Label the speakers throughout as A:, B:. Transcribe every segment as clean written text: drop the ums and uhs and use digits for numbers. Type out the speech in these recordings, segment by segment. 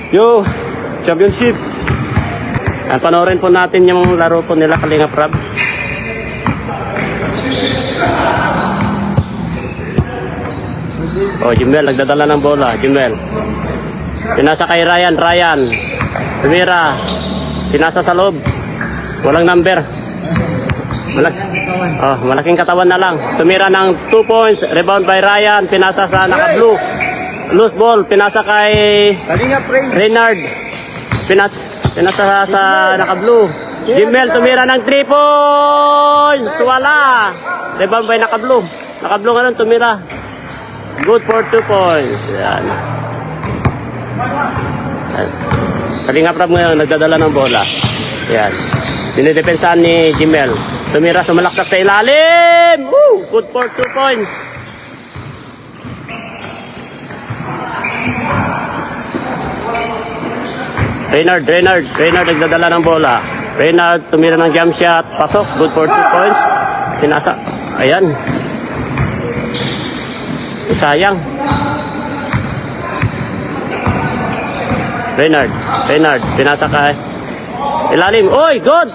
A: Yo, championship. Panoorin po natin yung laro po nila Kalingap Rab. Oh, Jimel, nagdadala ng bola. Jimel. Pinasa kay Ryan. Ryan. Tumira. Pinasa sa loob. Walang number. Malaking katawan na lang. Tumira ng 2 points. Rebound by Ryan. Pinasa sa naka-blue. Loose ball. Pinasa kay Reynard. Pinasa sa naka-blue. Jimel tumira ng 3 points. Wala. Rebound by naka-blue. Naka-blue nga nun tumira. Good for 2 points. Yan. Kalingap Rab ngayon, nagdadala ng bola. Yan. Dinidepensahan ni Jimel. Tumira, sumalaksak sa ilalim. Woo! Good for 2 points. Reynard nagdadala ng bola. Reynard tumira ng jump shot. Pasok. Good for 2 points. Pinasa. Ayan. Sayang. Reynard, pinasa ka. Ilalim. Oy, good!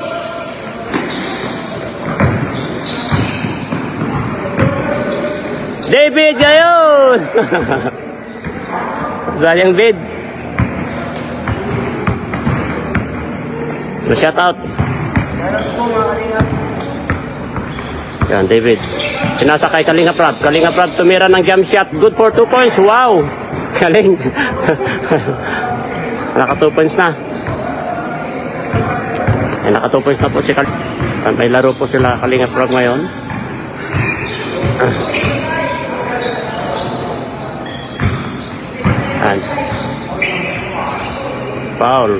A: David ngayon! Sayang bid. So, shout out. Yan, David. Pinasa kay Kalingap Rab. Kalingap Rab tumira ng jump shot. Good for 2 points. Wow! Galing. Naka 2 points na. Ay, naka 2 points na po si Kalingap. May laro po sila Kalingap Rab ngayon. And foul.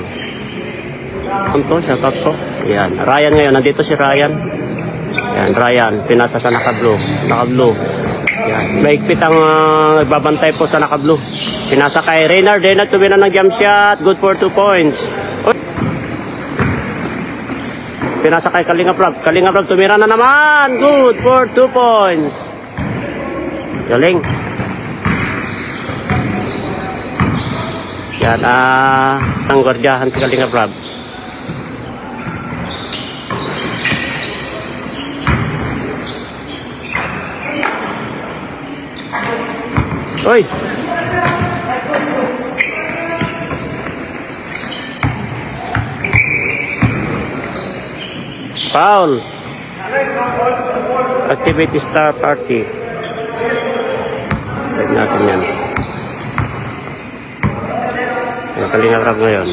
A: Ito, shout out po. Yan. Ryan ngayon. Nandito si Ryan. Yan, Ryan. Pinasa sa naka-blue. Yan. Maigpit ang nagbabantay po sa naka-blue. Pinasa kay Reynard. Reynard tumira ng jump shot. Good for 2 points. Pinasa kay Kalingap Rab. Kalingap Rab tumira na naman. Good for 2 points. Galing. Yan, ang gwardiyahan si Kalingap Rab. Oy! Foul! Activity star party. Tignan natin yan. Kalingap Rab ngayon.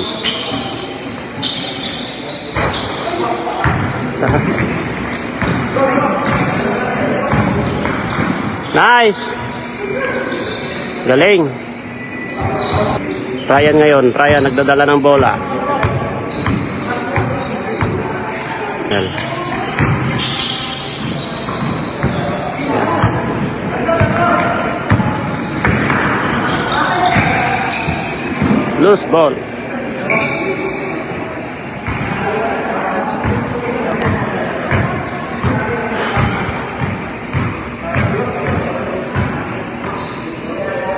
A: Nice! Galing. Ryan ngayon. Ryan nagdadala ng bola. Yan. Loose ball.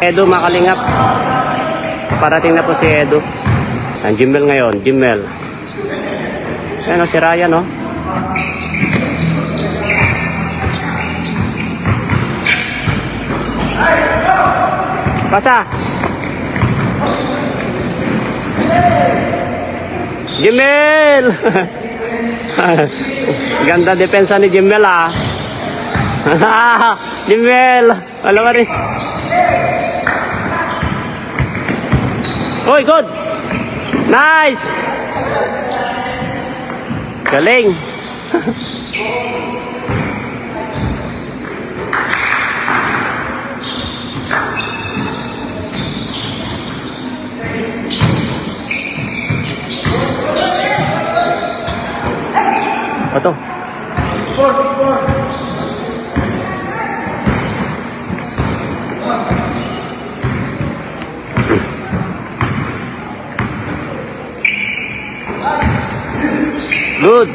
A: Edo makalingap. Parating na po si Edo. Ang Jimel ngayon, Jimel. Ayan o, si Ryan o. Pasa. Jimel. Ganda depensa ni Jimel ah. Jimel. Alam ka rin. Oy, good. Nice. Galing. Ito. Good.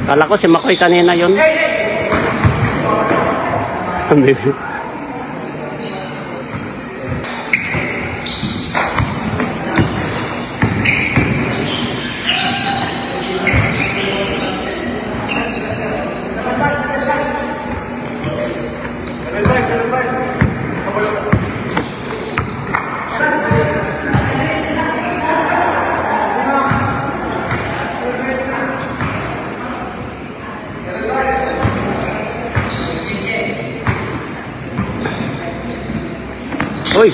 A: Kala ko si Makoy kanina yun. Uy!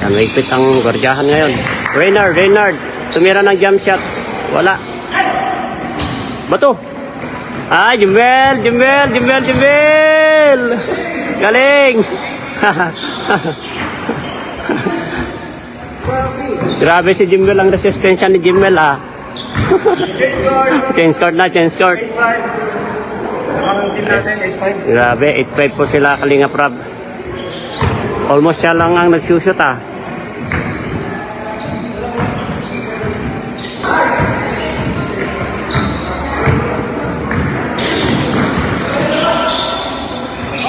A: Yan, maigpit ang gwardiyahan ngayon. Reynard. Tumira ng jump shot. Wala. Bato. Ah, Jumel. Galing. Grabe si Jumel, ang resistensya ni Jumel ah. Change court. Grabe, 8-5 po sila Kalingap Rab. Almost siya lang ang nagsushoot ah.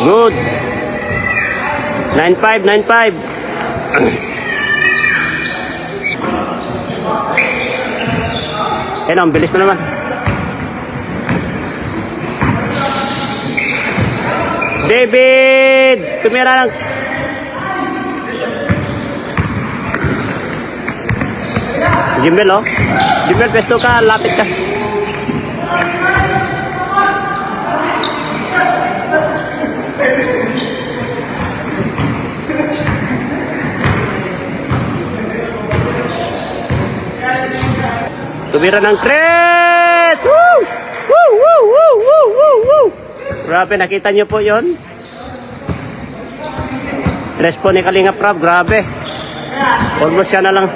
A: Good. 9-5. Ang bilis mo naman. David! Tumira lang. Jimbel, oh. Jimbel, pesto ka. Lapit ka. Tumira ng threat! Woo! Grabe, nakita nyo po yon. Respo ni Kalingap Rab, grabe. Almost siya na lang.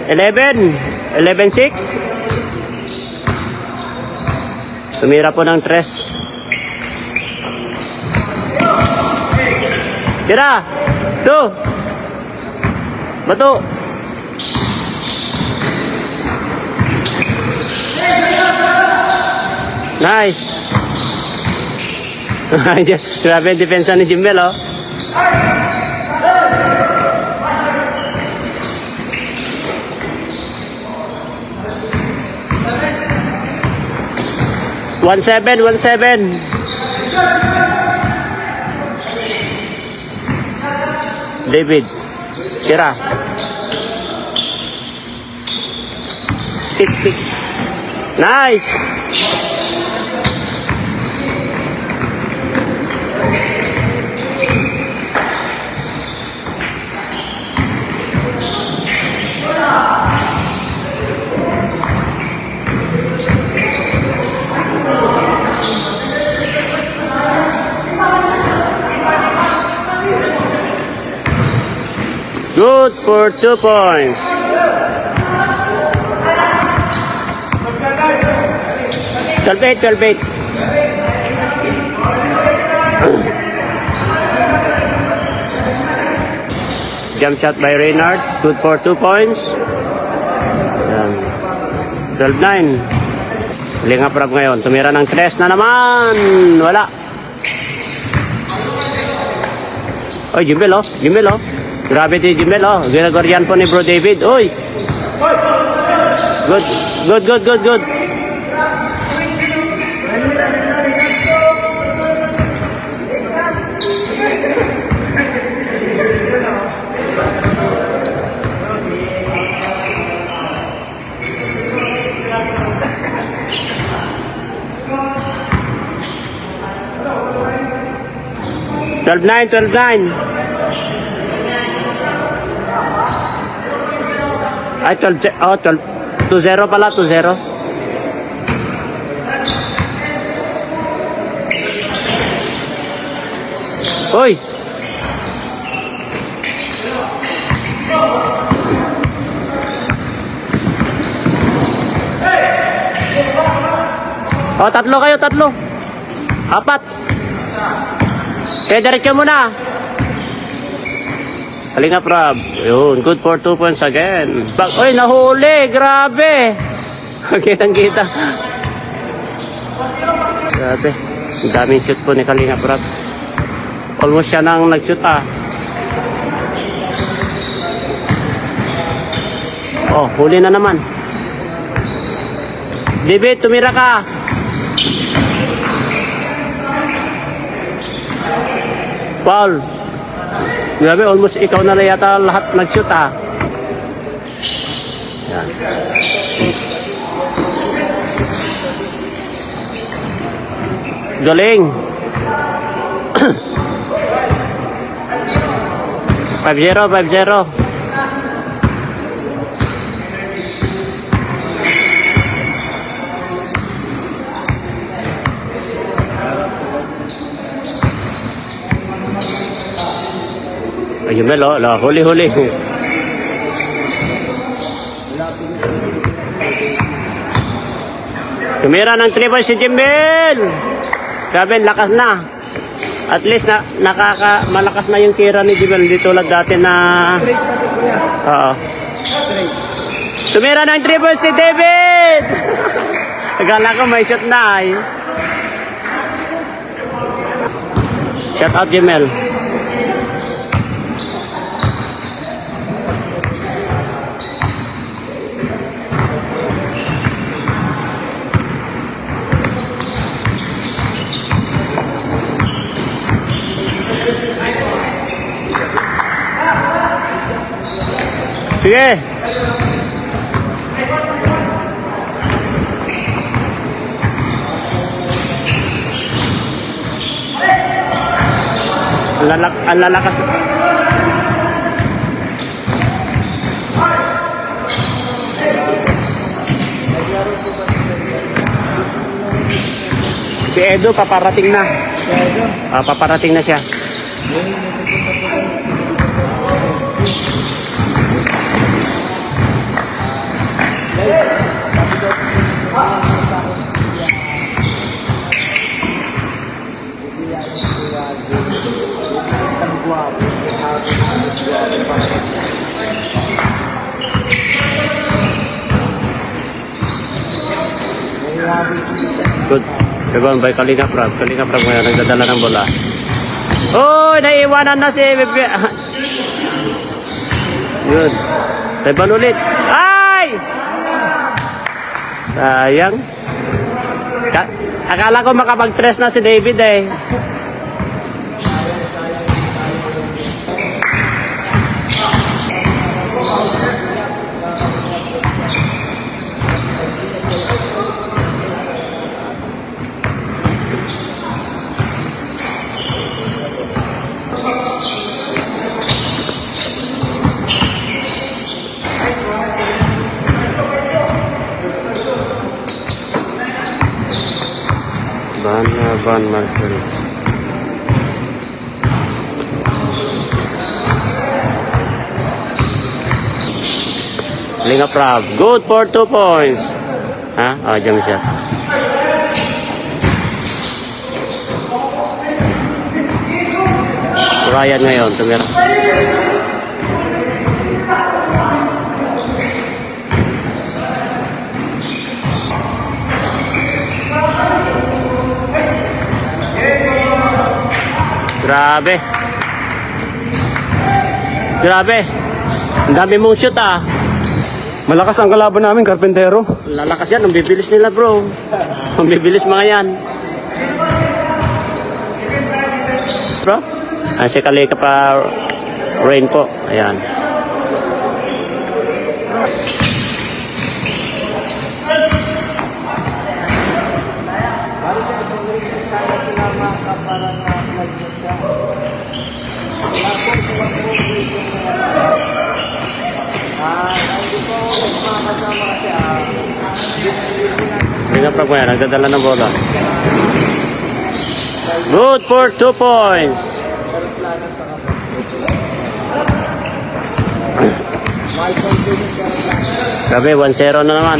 A: 11-6. Tumira po ng tres. Tira! 2! Bato! Nice! Grabe ang depensa ni Jimbel, oh. One seven. David. Tira. Tik. Nice! Good for 2 points. Twelve eight. Jump shot by Reynard. Good for 2 points. 12-9. Kalingap Rab ngayon. Tumira ng tres na naman. Wala. Oy, Jimbel, oh. Grabe si Jimbel, oh. Ginagoryan po ni Bro David. Oy. Good. 12-9. Ay, 2-0 pala, 2-0. Hoy! Oh, tatlo kayo. 4. Kaya diretso muna. Kalingap Rab. Yun, good for 2 points again. Oy, nahuli. Grabe. Kitang-kita. Grabe. Ang daming shoot po ni Kalingap Rab. Almost siya nang nag-shoot ah. Oh, huli na naman. David, tumira ka. Paul. Grabe, almost ikaw na yata lahat nag-shoot ah. Yan. Galing. 5-0, 5-0. Ayun, Mel, huli-huli. Tumira ng 3 points si Jimbel. Sabi, lakas na. At least malakas na yung tira ni Jimbel. Hindi tulad dati na... Oo. Tumira ng 3 points si David. Agala ko may shot na eh. Shout out Jimbel. Sige. Ang lalakas. Si Edo paparating na. Paparating na siya. Good. Segon by Kalinga Prab. Kalinga Prab ngayon nagdadala ng bola. Oh, naiiwanan na si Bebe. Good. Teban ulit. Ay! Sayang. Akala ko makapag-tres na si David eh. Van Marcel. Kalinga Prab. Good for 2 points. Ha? Jam siya. Ryan ngayon. Tumira. Grabe. Grabe. Ang dami mong shoot ah.
B: Malakas ang kalaban namin, Karpentero.
A: Lalakas yan. Ang bibilis nila bro. Ang bibilis mga yan. Bro? Si Kalika pa rain po. Ayan. Kalinga Prab ngayon, nagdadala ng bola. Good for 2 points. Grabe, 1-0 na naman.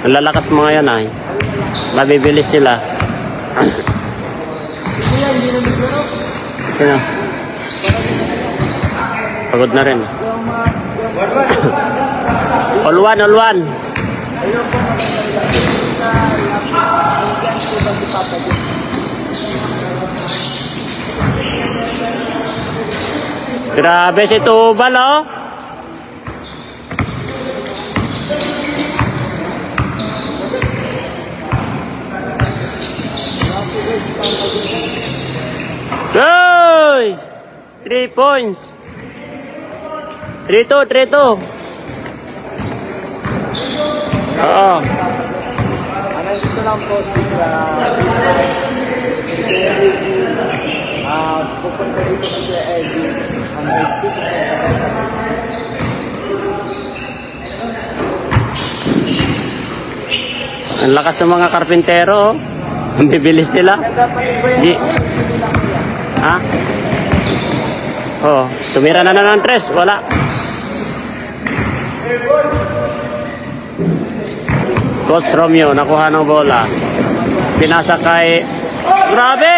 A: Ang lalakas mga yan ay. Mabibilis sila. Sino? Pagod na rin. All one. Grabe si Tubal oh. Hey! 3 points. 3-2. Oo.
C: Ano gusto lang po sila pupunta dito sa Kuya Eddie ang may
A: Ang lakas ng mga karpintero. Oh. Ang bibilis nila. Di. Ha? Oh, tumira na ng tres. Wala. Coach Romeo, nakuha ng bola. Pinasa kay... Grabe!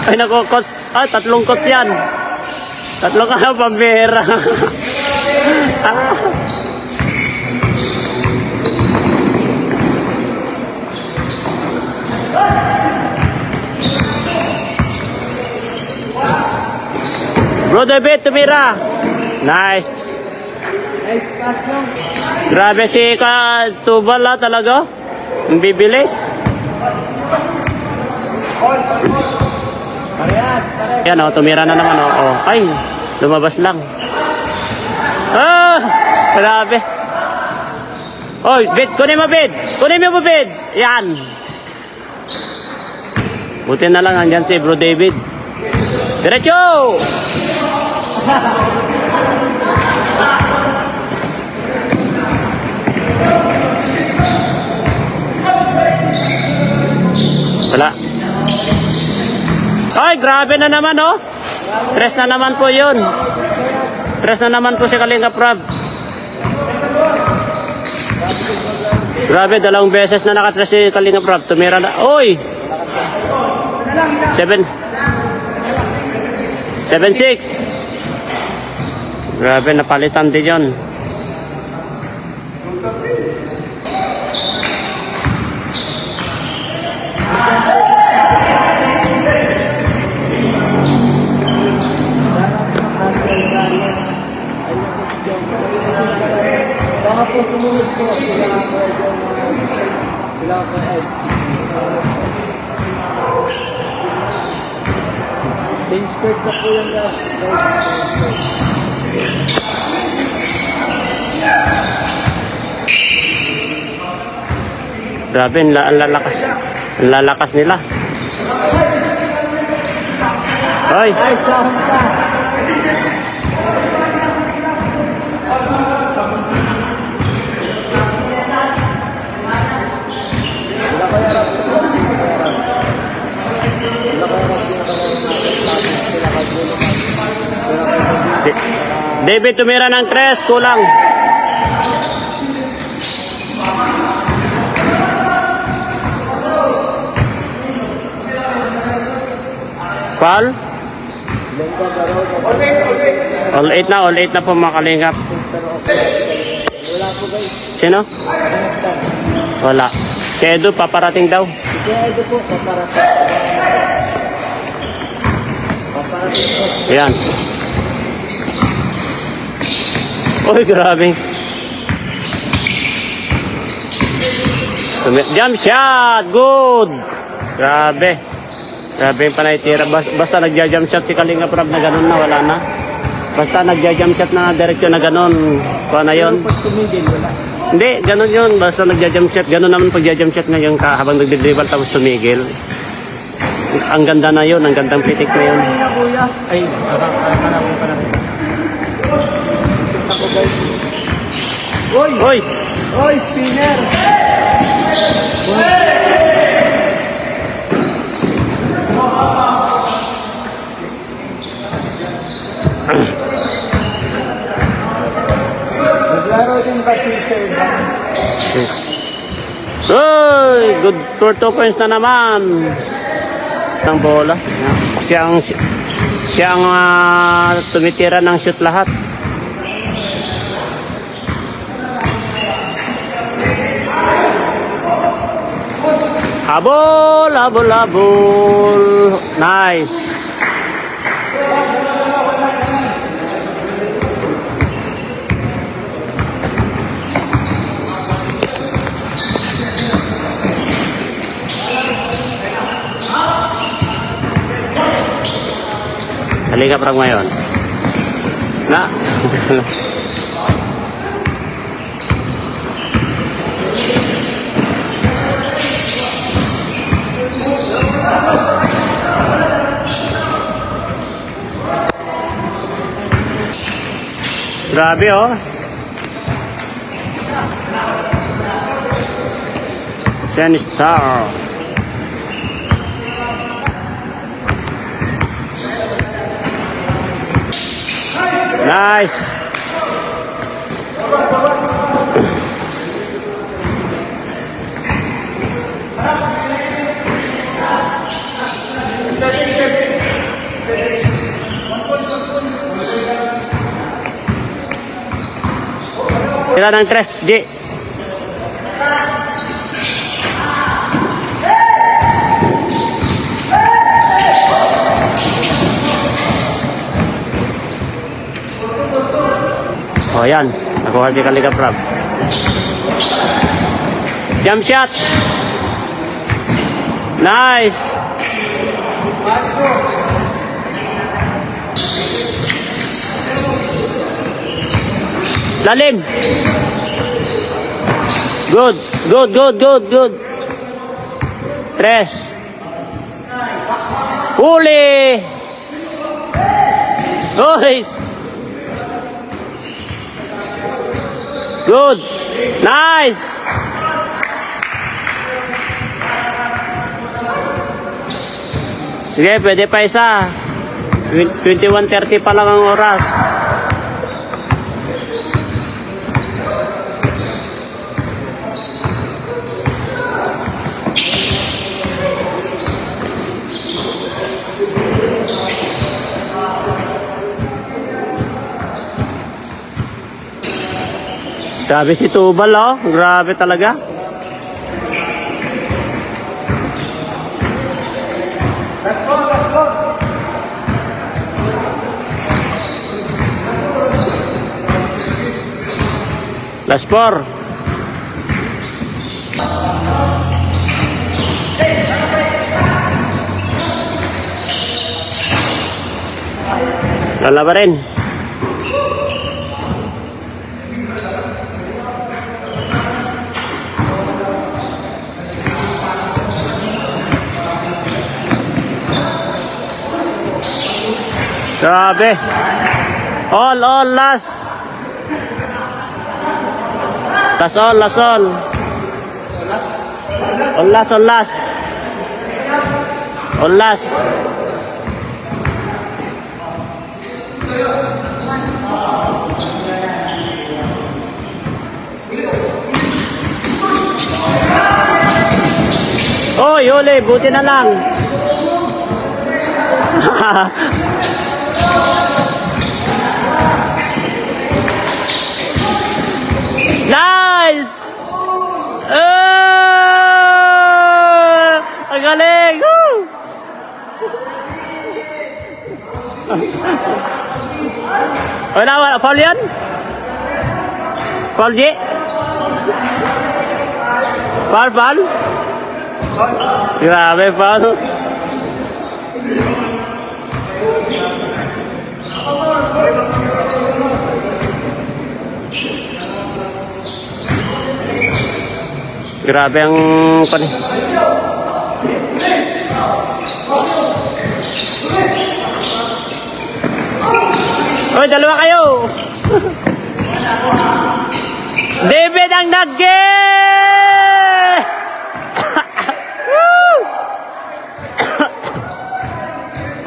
A: Ay, naku, coach. Ah, tatlong coach yan. Tatlong ka na pambira. Bro David, tumira. Nice.
C: Nice pass lang.
A: Grabe si Tubal talaga. Ang bibilis.
C: Parehas.
A: Yan o, tumira na naman o. Oh. Ay, lumabas lang. Ah, grabe. Oy, Bid, kunin mo Bid. Kunin mo Bid. Yan. Buti na lang andyan si Bro David. Diretso! Wala. Ay, grabe na naman, oh. Tres na naman po yun. Tres na naman po si Kalinga Prab. Grabe, dalawang beses na nakatres si Kalinga Prab. Tumira na. Oy! 7-6. Grabe, napalitan din yun.
C: Baka po sumunod po sila po Ed. Bench squirt na po yan guys.
A: Grabe, ang lalakas. Ang lalakas nila. Ay!
C: Ay, saan ka?
A: David, tumira ng tres. Kulang. Foul? All 8 na po mga kalingap.
C: Wala po guys.
A: Sino? Wala. Si Edu, paparating daw.
C: Kaya ito po, paparating. Paparating po.
A: Ayan. Uy, grabe. Jump shot! Good! Grabe. Grabe yung panaytira. Basta nagja-jump shot si Kalinga Prab na ganun na, wala na. Basta nagja-jump shot na direksyon na ganun. Kuha na yun.
C: Pag tumigil, wala.
A: Hindi, ganun yun. Basta nagja-jump shot. Ganun naman pag-jump shot ngayon ka habang nagdi-dribble tapos tumigil. Ang ganda na yun. Ang gandang pitik na yun.
C: Ay, kuya. Ay, harap pa natin. Ako guys. Uy!
A: Uy!
C: Uy, spinner! Naglaro din ba sa iba?
A: Uy! Good for 2 points na naman. Ang bola. Siya ang tumitira ng shoot lahat. Habol, habol, habol. Nice. Halika Prab ngayon. Na. Grabe oh. Sun Star. Nice. Tira ng 3, G. Oh, yan. Nakuha si Kalika Prab. Jump shot. Nice. Lalim. Good. Good, good, good, good. 3. Huli. Oy. Good. Nice. Sige, pwede pa isa. 21:30 pa lang ang oras. Grabe si Tubal oh. Grabe talaga. Last 4. Lala pa rin. Grabe. All, last. Last all. All last. All last. Oh, yuli, buti na lang. Nice! Ang galing! Woo! Wala, foul yan? Foul, G? Foul? Grabe, foul. Grabe ang pani. Oy, dalawa kayo. David ang nag-game!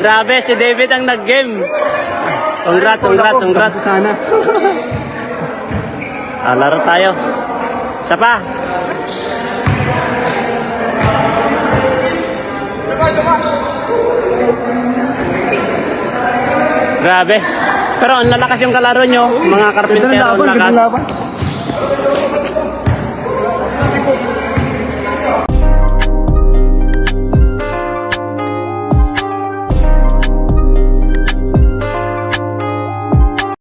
A: Grabe, si David ang nag-game. Congrats.
B: Sana.
A: Laro tayo. Isa pa. Grabe. Pero ang lalakas yung kalaro nyo, mga karpintero, ang lakas.